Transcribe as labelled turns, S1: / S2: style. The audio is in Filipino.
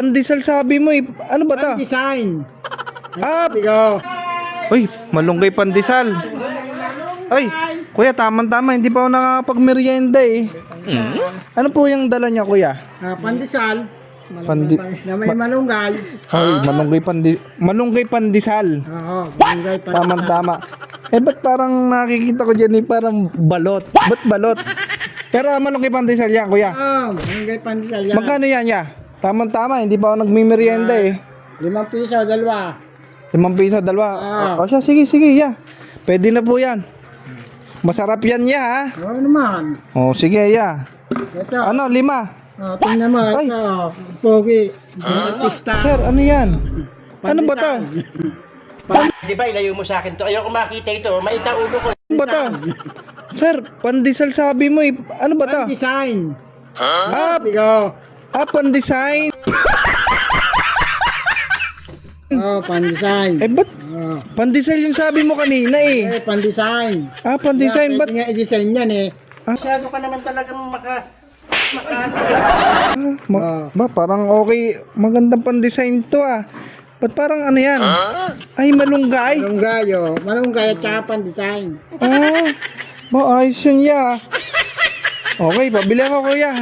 S1: Pandesal sabi mo eh. Ano ba ta?
S2: Design.
S1: Ah,
S2: Bigo.
S1: uy, malunggay pandesal. Ay, kuya, tama-tama. Hindi pa ako nakakapagmerienda eh. Ano po yung dala niya, kuya?
S2: Pandesal. Na may malunggay.
S1: Ay, malunggay pandesal.
S2: Oo, malunggay pandesal.
S1: Tama-tama. Eh, ba't parang nakikita ko dyan eh, parang balot. Ba't balot? Pero malunggay pandesal yan, kuya.
S2: Oo, malunggay pandesal yan.
S1: Magkano yan, ya? Tama-tama, hindi pa ako nagmimerienda eh.
S2: 5 piso, dalawa.
S1: 5 piso, dalawa. O siya, sige, ya. Pwede na po yan. Masarap yan, ya, ha?
S2: Oo naman.
S1: O, sige, ya.
S2: Ito.
S1: Ano, 5?
S2: Tingnan mo,
S1: Ay.
S2: ito. Pogi. Artista.
S1: Sir, ano yan? Ano ba to?
S3: Di ba, ilayo mo sa akin to. Ayoko makita ito. Maita ulo ko.
S1: Ano ba to? Sir, pandesal sabi mo eh. Ano ba to?
S2: Design.
S1: Bigo. Pandesign.
S2: Oo, pandesign.
S1: Eh, ba't
S2: Oo.
S1: pandesal yung sabi mo kanina eh?
S2: Pandesign.
S1: Pandesign, ba't?
S2: Pwede nga i-design yan eh.
S3: Masyado ka naman talagang
S1: Parang okay. Magandang pandesign to ah. Ba't parang ano yan? Ay, malunggay.
S2: Malunggay, oh. Malunggay at saka pandesign.
S1: Ayos yun ya. Okay, pabili ako kuya.